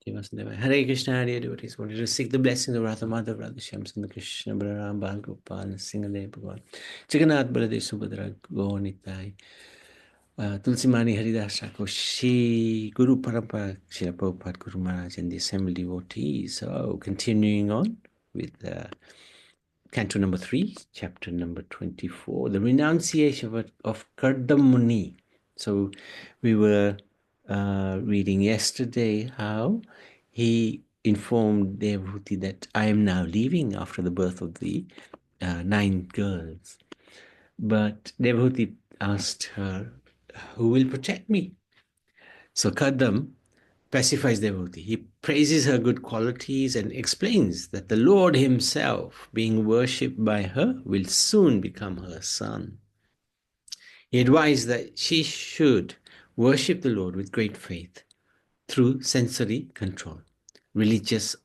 Hare Krishna, Hare devotees, wanted to seek the blessing of Radha Madhav, Radha Shyam Sundar Krishna, Balaram, Bal Gopal, Singale Bhagavan, Jagannath, Baladev, Subhadra, Gaur Nitai, Tulsi Mani, Haridas Thakur, Shri Guru Parampara, Srila Prabhupada, Guru Maharaj, and the assembled devotees. So, continuing on with Canto number 3, chapter number 24, the renunciation of Kardam Muni. So, we were reading yesterday how he informed Devhuti that I am now leaving after the birth of the 9 girls. But Devhuti asked her, who will protect me? So Kadam pacifies Devhuti. He praises her good qualities and explains that the Lord himself, being worshipped by her, will soon become her son. He advised that she should worship the Lord with great faith through sensory control, religious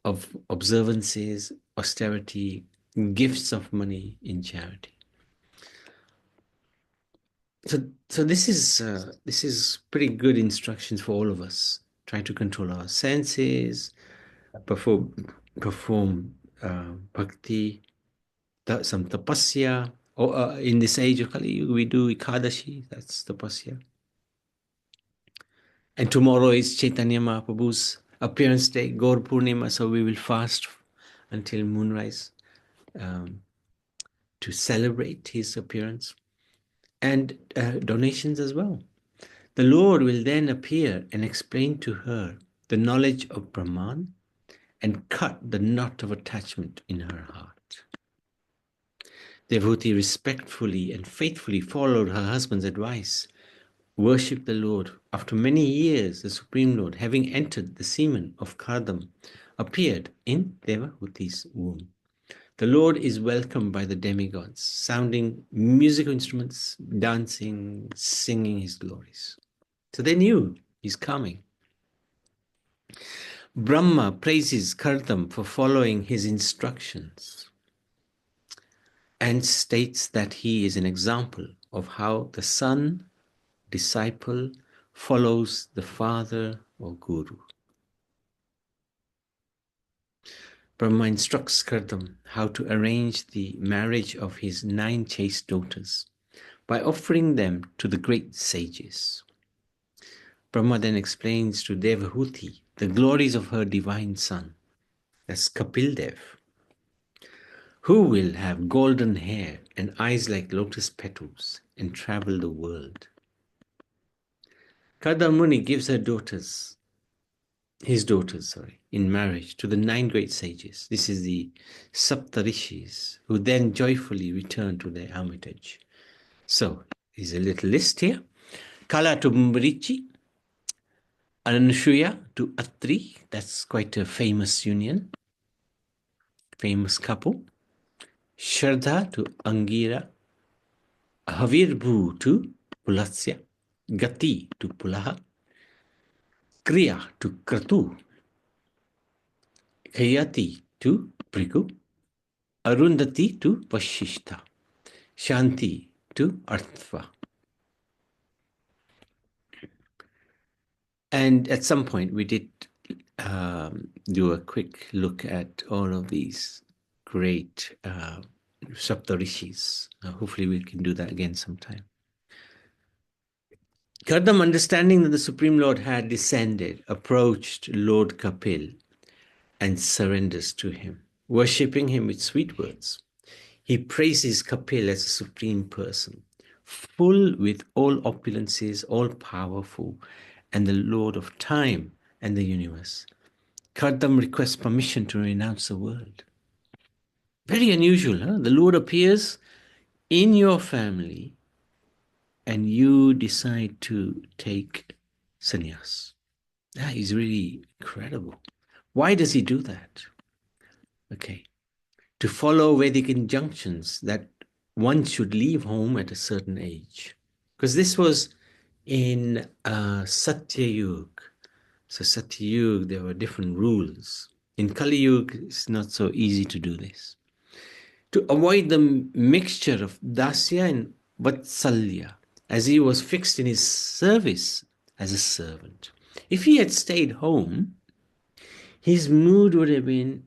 observances, austerity, gifts of money in charity. So this is pretty good instructions for all of us. Try to control our senses, perform bhakti, some tapasya. Or in this age of Kali Yuga, we do Ekadashi. That's tapasya. And tomorrow is Chaitanya Mahaprabhu's appearance day, Gaur Purnima, so we will fast until moonrise to celebrate his appearance. And donations as well. The Lord will then appear and explain to her the knowledge of Brahman and cut the knot of attachment in her heart. Devhuti respectfully and faithfully followed her husband's advice, worshipped the Lord. After many years, the Supreme Lord, having entered the semen of Kardam, appeared in Devhuti's womb. The Lord is welcomed by the demigods, sounding musical instruments, dancing, singing his glories. So they knew he's coming. Brahma praises Kardam for following his instructions and states that he is an example of how the son, disciple, follows the father or guru. Brahma instructs Kardam how to arrange the marriage of his 9 chaste daughters by offering them to the great sages. Brahma then explains to Devhuti the glories of her divine son, that's Kapildev, who will have golden hair and eyes like lotus petals and travel the world. Kadamuni gives his daughters, in marriage to the 9 great sages. This is the Saptarishis, who then joyfully return to their hermitage. So, here's a little list here. Kala to Mrichi, Anushuya to Atri, that's quite a famous union, famous couple. Shraddha to Angira, Havirbhu to Pulatsya, Gati to Pulaha, Kriya to Kratu, Kayati to Priku, Arundhati to Vashishta, Shanti to Artva. And at some point we did do a quick look at all of these great Saptarishis. Hopefully we can do that again sometime. Kardam, understanding that the Supreme Lord had descended, approached Lord Kapil and surrenders to him, worshipping him with sweet words. He praises Kapil as a supreme person, full with all opulences, all powerful, and the Lord of time and the universe. Kardam requests permission to renounce the world. Very unusual, huh? The Lord appears in your family and you decide to take sannyas. That is really incredible. Why does he do that? Okay. To follow Vedic injunctions that one should leave home at a certain age. Because this was in Satya Yuga. So Satya Yuga, there were different rules. In Kali Yuga, it's not so easy to do this. To avoid the mixture of Dasya and Vatsalya, as he was fixed in his service as a servant. If he had stayed home, his mood would have been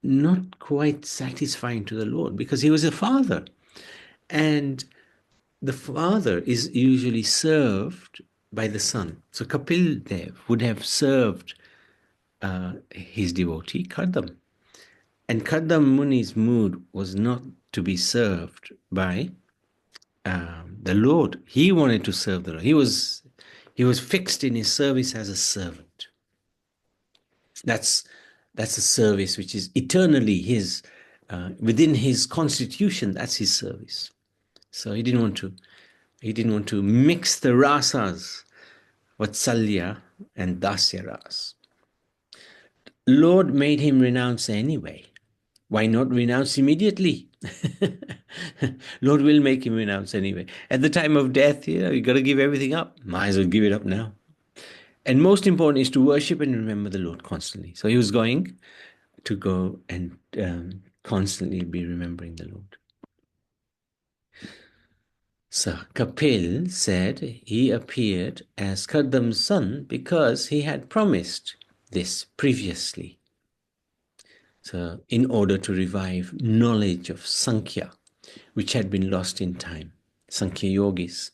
not quite satisfying to the Lord, because he was a father. And the father is usually served by the son. So Kapil Dev would have served his devotee, Kardam. And Kardam Muni's mood was not to be served by the Lord. He wanted to serve the Lord. He was fixed in his service as a servant. That's a service which is eternally his, within his constitution. That's his service. So he didn't want to mix the rasas, Vatsalya and Dasya ras. Lord made him renounce anyway. Why not renounce immediately? Lord will make him renounce anyway. At the time of death, you got to give everything up. Might as well give it up now. And most important is to worship and remember the Lord constantly. So he was going to go and constantly be remembering the Lord. So Kapil said he appeared as Kardam's son because he had promised this previously. So in order to revive knowledge of Sankhya, which had been lost in time, Sankhya yogis,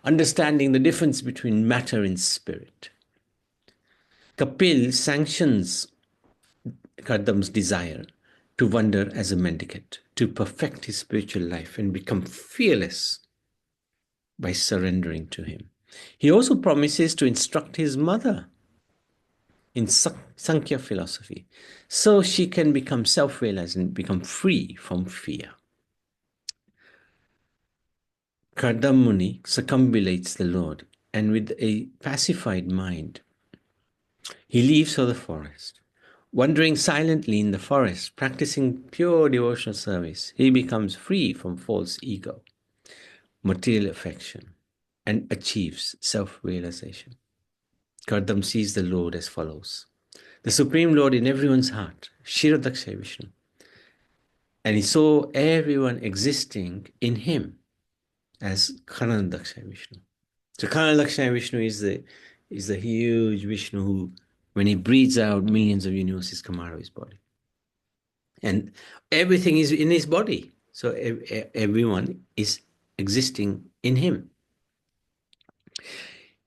understanding the difference between matter and spirit. Kapil sanctions Kardam's desire to wander as a mendicant, to perfect his spiritual life and become fearless by surrendering to him. He also promises to instruct his mother in Sankhya philosophy, so she can become self-realized and become free from fear. Kardam Muni circumambulates the Lord, and with a pacified mind, he leaves for the forest. Wandering silently in the forest, practicing pure devotional service, he becomes free from false ego, material affection, and achieves self-realization. Kardam sees the Lord as follows: the Supreme Lord in everyone's heart, Shiradakshay Vishnu. And he saw everyone existing in him as Kanadakshay Vishnu. So Kanadakshay Vishnu is the huge Vishnu who, when he breathes out, millions of universes come out of his body. And everything is in his body. So everyone is existing in him.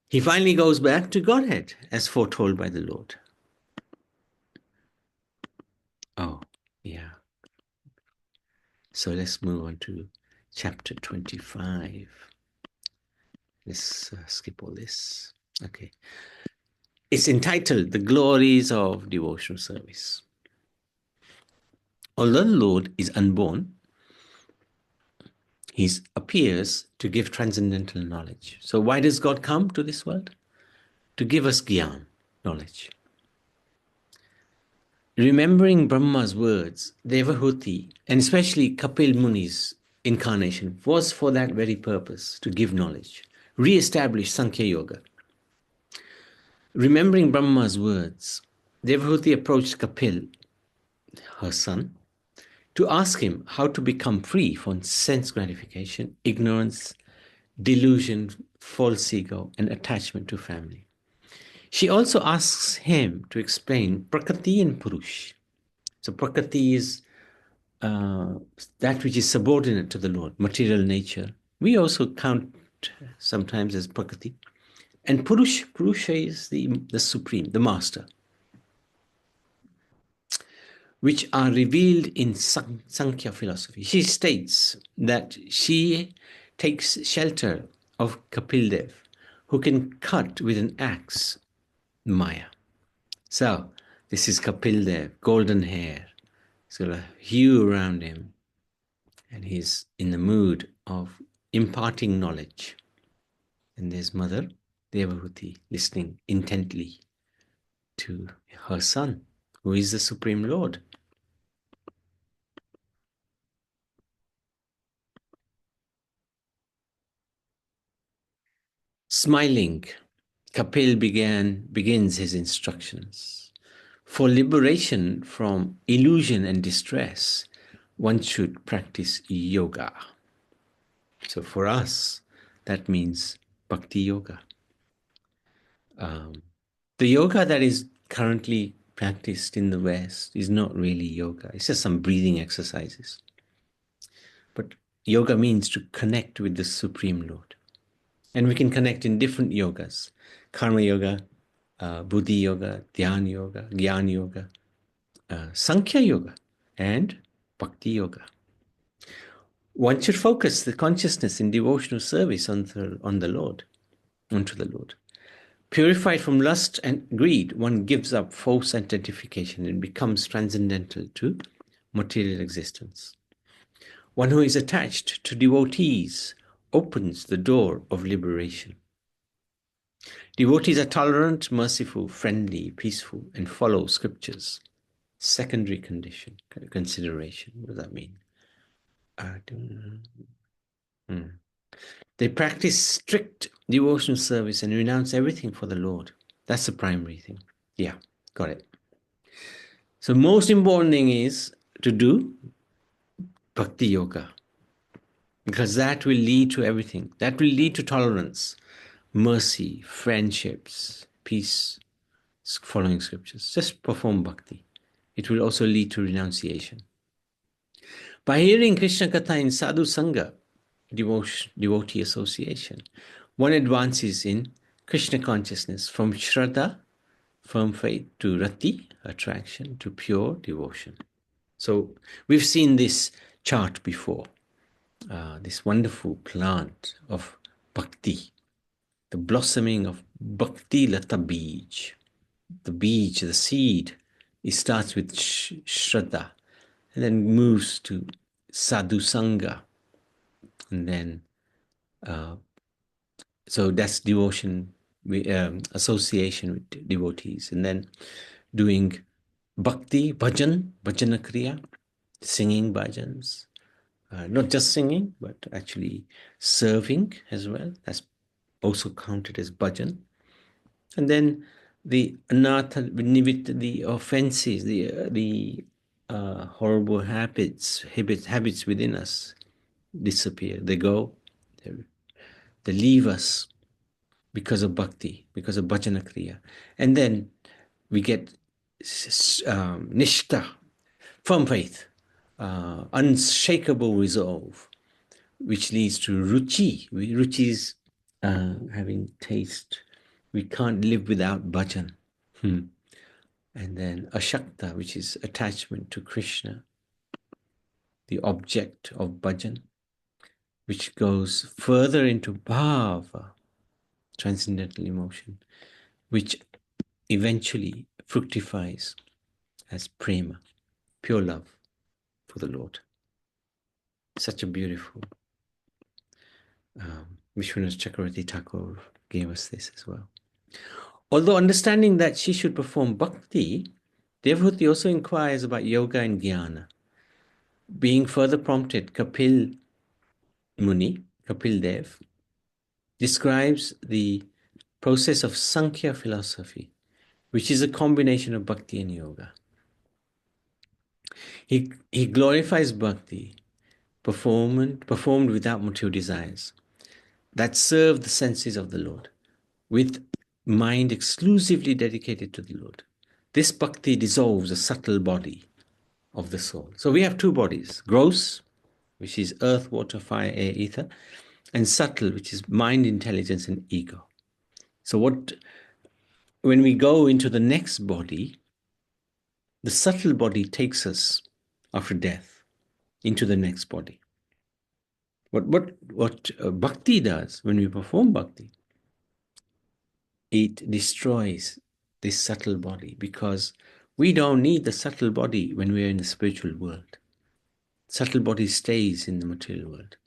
He finally goes back to Godhead as foretold by the Lord. Oh, yeah. So let's move on to chapter 25. Let's skip all this. Okay. It's entitled The Glories of Devotional Service. Although the Lord is unborn, he appears to give transcendental knowledge. So why does God come to this world? To give us Gyan, knowledge. Remembering Brahma's words, Devahuti, and especially Kapil Muni's incarnation was for that very purpose, to give knowledge, re-establish Sankhya Yoga. Remembering Brahma's words, Devahuti approached Kapil, her son, to ask him how to become free from sense gratification, ignorance, delusion, false ego, and attachment to family. She also asks him to explain Prakriti and Purush. So Prakriti is that which is subordinate to the Lord, material nature. We also count sometimes as Prakriti. And Purusha is the supreme, the master, which are revealed in Sankhya philosophy. She states that she takes shelter of Kapil Dev, who can cut with an axe Maya. So this is Kapil Dev, golden hair. He's got a hue around him, and he's in the mood of imparting knowledge. And there's Mother Devahuti listening intently to her son, who is the Supreme Lord. Smiling, Kapil begins his instructions. For liberation from illusion and distress, one should practice yoga. So for us, that means bhakti yoga. The yoga that is currently practiced in the West is not really yoga. It's just some breathing exercises. But yoga means to connect with the Supreme Lord. And we can connect in different yogas: karma yoga, buddhi yoga, dhyan yoga, gyan yoga, sankhya yoga, and bhakti yoga. One should focus the consciousness in devotional service on the Lord, unto the Lord. Purified from lust and greed, one gives up false identification and becomes transcendental to material existence. One who is attached to devotees opens the door of liberation. Devotees are tolerant, merciful, friendly, peaceful, and follow scriptures. Secondary consideration. What does that mean? They practice strict devotional service and renounce everything for the Lord. That's the primary thing. Yeah, got it. So most important thing is to do bhakti yoga, because that will lead to everything. That will lead to tolerance, mercy, friendships, peace, following scriptures. Just perform bhakti. It will also lead to renunciation. By hearing Krishna Katha in Sadhu Sangha, devotee association, one advances in Krishna consciousness from Shraddha, firm faith, to Rati, attraction, to pure devotion. So we've seen this chart before, this wonderful plant of bhakti, the blossoming of bhakti lata bij. The bij, the seed, it starts with Shraddha and then moves to Sadhu Sangha, and then so that's devotion, association with devotees, and then doing bhakti, bhajana kriya, singing bhajans, not just singing, but actually serving as well. That's also counted as bhajan. And then the anartha nivita, the offenses, the horrible habits within us disappear. They go, they leave us because of bhakti, because of bhajana kriya. And then we get nishta, firm faith, unshakable resolve, which leads to ruchi. Ruchi is having taste. We can't live without bhajan. And then ashakta, which is attachment to Krishna, the object of bhajan, which goes further into bhava, transcendental emotion, which eventually fructifies as prema, pure love for the Lord. Such a beautiful Vishwanath Chakravarti Thakur gave us this as well. Although understanding that she should perform bhakti, Devhuti also inquires about yoga and jnana. Being further prompted, Kapil Dev, describes the process of Sankhya philosophy, which is a combination of bhakti and yoga. He glorifies bhakti, performed without material desires, that serve the senses of the Lord, with mind exclusively dedicated to the Lord. This bhakti dissolves the subtle body of the soul. So we have two bodies: gross, which is earth, water, fire, air, ether, and subtle, which is mind, intelligence, and ego. So when we go into the next body, the subtle body takes us after death into the next body. What bhakti does, when we perform bhakti, it destroys this subtle body, because we don't need the subtle body when we are in the spiritual world. Subtle body stays in the material world,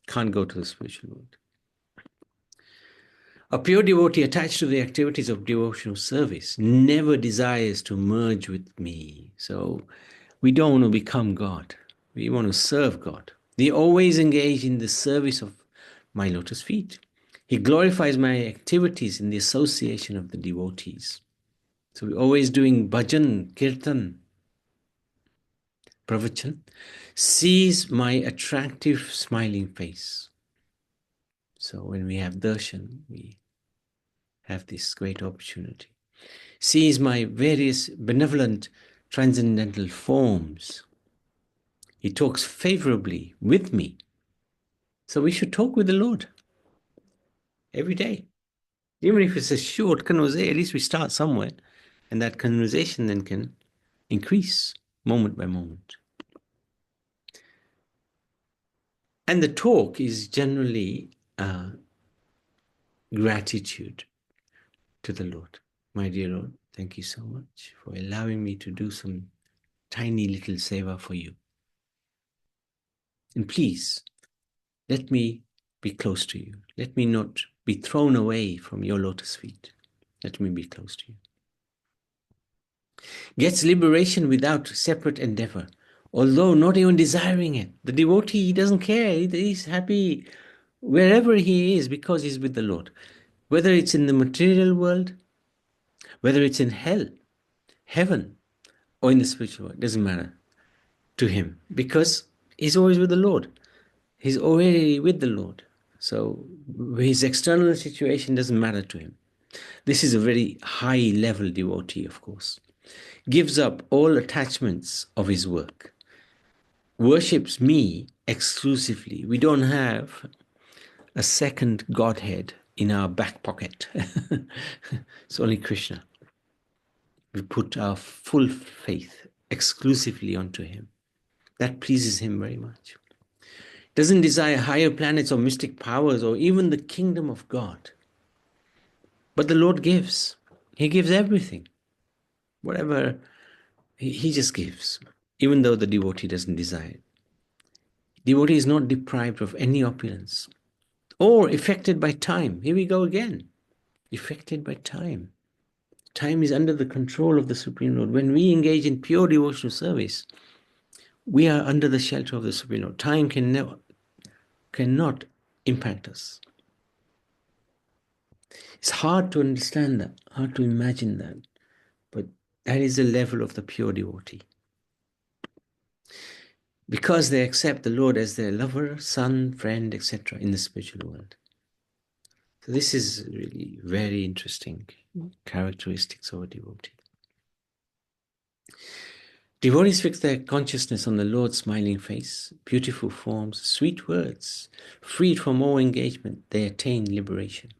can't go to the spiritual world. A pure devotee attached to the activities of devotional service never desires to merge with me. So we don't want to become God. We want to serve God. They always engage in the service of my lotus feet. He glorifies my activities in the association of the devotees. So we're always doing bhajan, kirtan, pravachan, sees my attractive smiling face. So when we have darshan, we have this great opportunity. sees my various benevolent transcendental forms. He talks favorably with me. So we should talk with the Lord every day. Even if it's a short conversation, at least we start somewhere. And that conversation then can increase moment by moment. And the talk is generally gratitude to the Lord. My dear Lord, thank you so much for allowing me to do some tiny little seva for you. And please, let me be close to you. Let me not be thrown away from your lotus feet. Let me be close to you. Gets liberation without separate endeavor, although not even desiring it. The devotee, he doesn't care. He's happy wherever he is because he's with the Lord. Whether it's in the material world, whether it's in hell, heaven, or in the spiritual world, doesn't matter to him because he's always with the Lord. He's already with the Lord. So his external situation doesn't matter to him. This is a very high level devotee, of course. Gives up all attachments of his work. Worships me exclusively. We don't have a second Godhead in our back pocket. It's only Krishna. We put our full faith exclusively onto him. That pleases him very much. Doesn't desire higher planets or mystic powers or even the kingdom of God. But the Lord gives. He gives everything. Whatever, he just gives, even though the devotee doesn't desire it. Devotee is not deprived of any opulence or affected by time. Here we go again. Affected by time. Time is under the control of the Supreme Lord. When we engage in pure devotional service, we are under the shelter of the Supreme Lord. Time cannot impact us. It's hard to understand that, hard to imagine that, but that is the level of the pure devotee. Because they accept the Lord as their lover, son, friend, etc. in the spiritual world. So this is really very interesting characteristics of a devotee. Devotees fix their consciousness on the Lord's smiling face, beautiful forms, sweet words. Freed from all engagement, they attain liberation.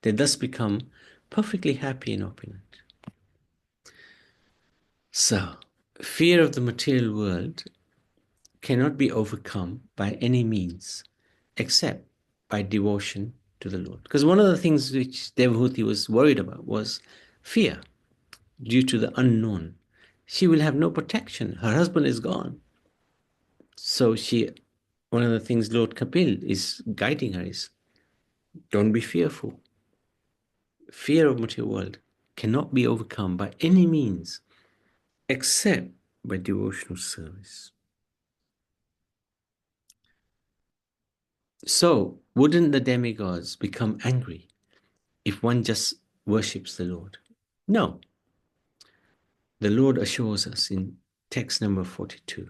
They thus become perfectly happy and opulent. So, fear of the material world cannot be overcome by any means except by devotion to the Lord. Because one of the things which Devahuti was worried about was fear due to the unknown. She will have no protection. Her husband is gone. So one of the things Lord Kapil is guiding her is, don't be fearful. Fear of material world cannot be overcome by any means except by devotional service. So, wouldn't the demigods become angry if one just worships the Lord? No. The Lord assures us in text number 42.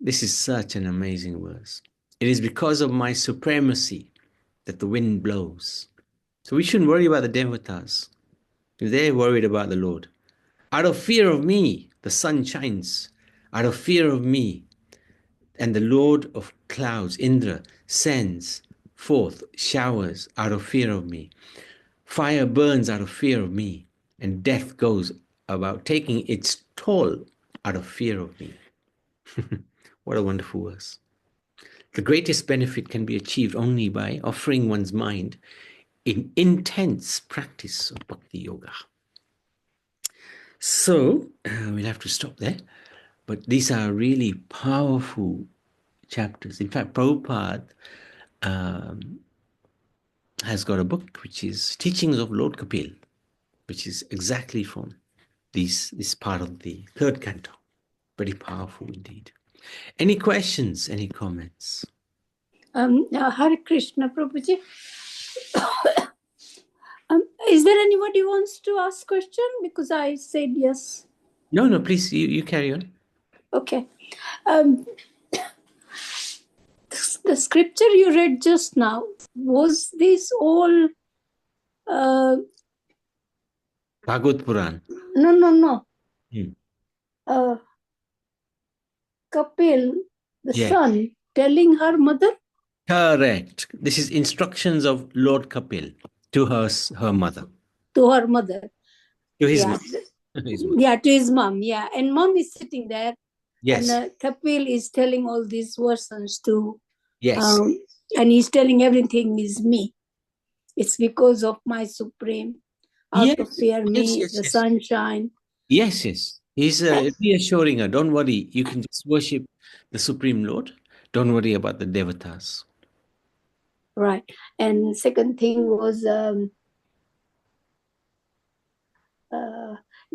This is such an amazing verse. It is because of my supremacy that the wind blows. So we shouldn't worry about the devatas. They're worried about the Lord. Out of fear of me, the sun shines. Out of fear of me, and the Lord of clouds, Indra, sends forth showers out of fear of me. Fire burns out of fear of me, and death goes about taking its toll out of fear of me. What a wonderful verse. The greatest benefit can be achieved only by offering one's mind in intense practice of bhakti yoga. So, we'll have to stop there. But these are really powerful chapters. In fact, Prabhupada has got a book which is Teachings of Lord Kapil, which is exactly from this part of the third canto. Very powerful indeed. Any questions, any comments? Hare Krishna, Prabhuji. Is there anybody who wants to ask question? Because I said yes. No, please, you carry on. Okay. The scripture you read just now, was this all Bhagavad Puran. No. Hmm. Uh, Kapil, the Yeah, son, telling her mother. correct. This is instructions of Lord Kapil to her mother, To her mother. to his Yeah. mom. His mom. Yeah, to his mom. Yeah. And mom is sitting there. Yes, And Kapil is telling all these verses to, yes, and he's telling everything is me. It's because of my supreme. Out of yes, fear yes, me, yes, the yes, sunshine. yes, yes. He's reassuring her. Don't worry. You can just worship the Supreme Lord. Don't worry about the devatas. Right. And second thing was,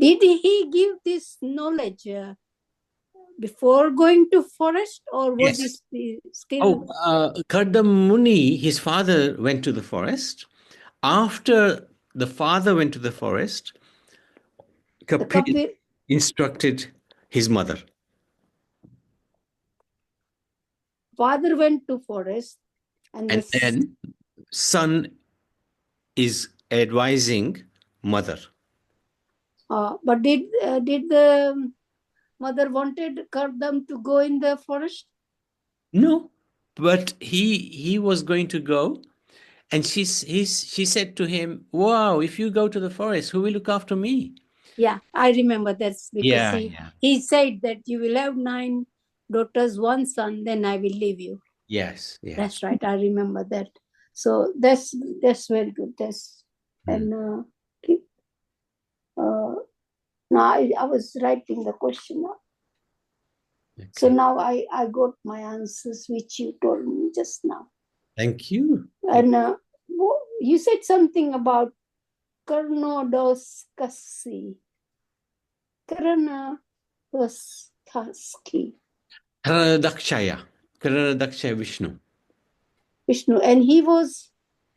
did he give this knowledge before going to forest, or was Yes. he still? Oh, Kardam Muni, his father went to the forest. After the father went to the forest, The Kapil Kapil instructed his mother. father went to forest, and And then son is advising mother. but did the mother wanted Kardam to go in the forest? No, but he was going to go, and she said to him, "Wow, if you go to the forest, who will look after me?" Yeah, I remember that's because Yeah, yeah. he said that you will have 9 daughters, 1 son, then I will leave you. Yes, yeah. That's right. I remember that. So that's very good. That's and now I was writing the question now. Okay. So now I got my answers, which you told me just now. Thank you. And you said something about Karnodoskasi. Karnodoski. Karanadakshaya. Karanadakshaya Vishnu. Vishnu. And he was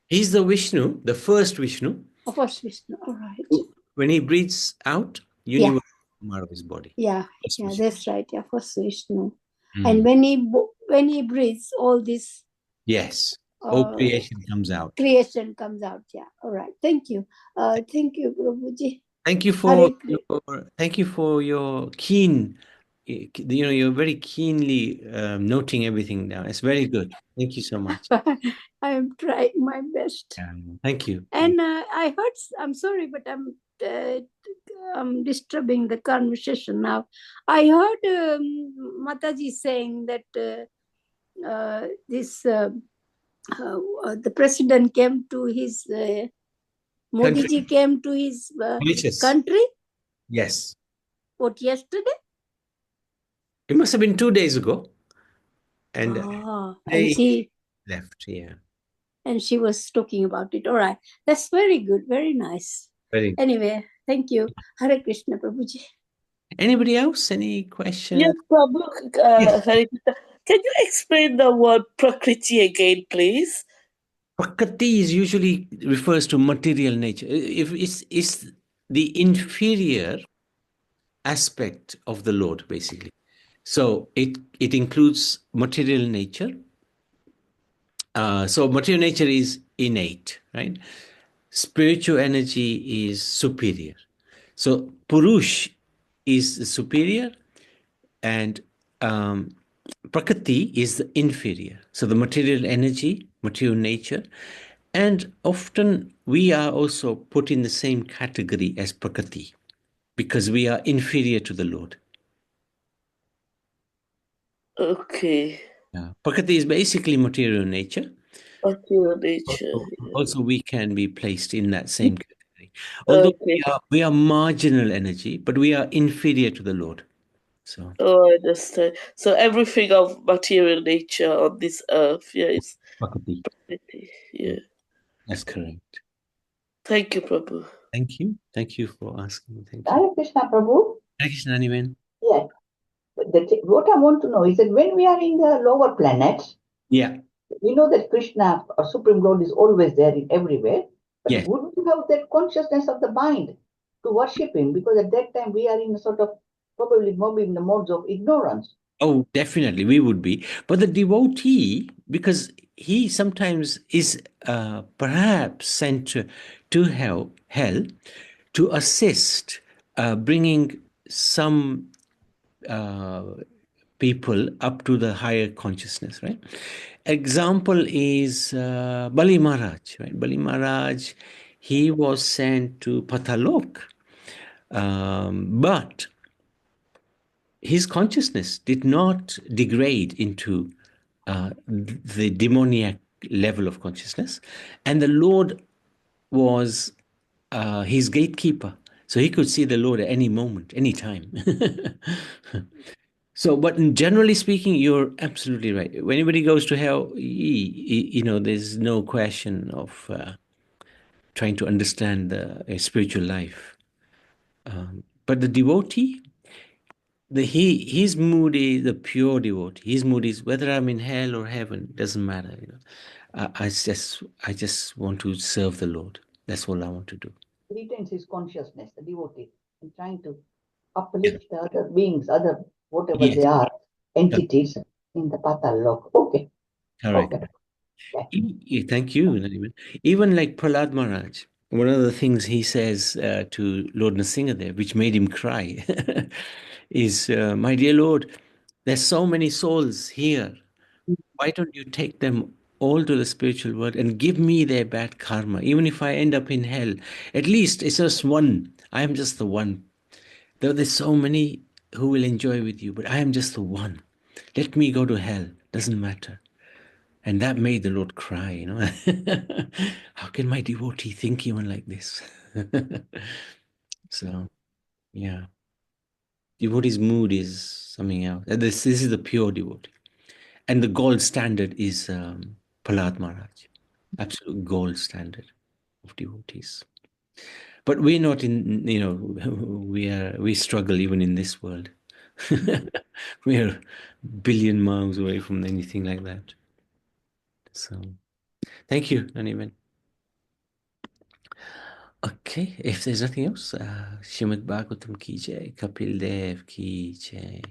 He's the Vishnu, the first Vishnu. first Vishnu. All right. When he breathes out, Yeah. universe comes out of his body. Yeah. First Yeah, Vishnu. that's right. Yeah, first Vishnu. Mm. And when he breathes, all this Yes, all creation comes out. creation comes out. Yeah. All right. Thank you. Thank you, Prabhuji. Thank you for your keen, you're very keenly noting everything down. It's very good. Thank you so much. I am trying my best. Thank you. And I heard, I'm sorry, but I'm disturbing the conversation now. I heard Mataji saying that the president came to his, Modi ji came to his country. Yes. What, yesterday? It must have been 2 days ago. And and she left. Yeah. And she was talking about it. All right. That's very good. Very nice. Very good. Anyway, thank you. Hare Krishna, Prabhuji. Anybody else? Any questions? Yes, Prabhu. Hare Krishna. Can you explain the word Prakriti again, please? Prakriti is usually refers to material nature. If it's the inferior aspect of the Lord, basically. So it includes material nature. So material nature is innate, right? Spiritual energy is superior. So Purush is superior, and Prakriti is the inferior. So the material energy, material nature, and often we are also put in the same category as Prakriti because we are inferior to the Lord. Okay. Prakriti is basically material nature. Material nature. Also, we can be placed in that same category. Although we are marginal energy, but we are inferior to the Lord. So, I understand. So everything of material nature on this earth, is Prakriti. Prakriti. Yeah. That's correct. Thank you, Prabhu. Thank you. Thank you for asking. Thank you. Hare Krishna, Prabhu. Hare Krishna, Animan. Yeah. What I want to know is that when we are in the lower planets, Yeah. we know that Krishna, or Supreme Lord, is always there in everywhere. But Yes. would we have that consciousness of the mind to worship Him? Because at that time we are in a sort of probably maybe in the modes of ignorance. Oh, definitely, we would be. But the devotee, because he sometimes is perhaps sent to hell to assist bringing some people up to the higher consciousness, right? Example is Bali Maharaj, right? Bali Maharaj, he was sent to Patalok, but his consciousness did not degrade into the demoniac level of consciousness, and the Lord was his gatekeeper, so he could see the Lord at any moment, any time. So, but generally speaking, you're absolutely right. When anybody goes to hell, you know, there's no question of trying to understand a spiritual life. But the devotee, his mood is the pure devotee. His mood is whether I'm in hell or heaven, doesn't matter. You know, I just want to serve the Lord. That's all I want to do. Retains his consciousness, the devotee, and trying to uplift the other beings, other whatever Yes. they are, entities in the Patal Lok. Okay. Correct. Okay. Thank you, Nariman. Even like Prahlad Maharaj, one of the things he says to Lord Nrsimhadev, which made him cry, is, my dear Lord, there's so many souls here. Why don't you take them all to the spiritual world and give me their bad karma? Even if I end up in hell, at least it's just one. I am just the one. Though there's so many who will enjoy with you, but I am just the one. Let me go to hell. Doesn't matter. And that made the Lord cry, you know. How can my devotee think even like this? So, yeah. Devotee's mood is something else. This is the pure devotee. And the gold standard is Prahlad Maharaj. Absolute gold standard of devotees. But we're not in, you know, we struggle even in this world. We are billion miles away from anything like that. So, thank you, Naniman. Okay, if there's nothing else, Srimad Bhagavatam ki jai, Kapil Dev ki jai.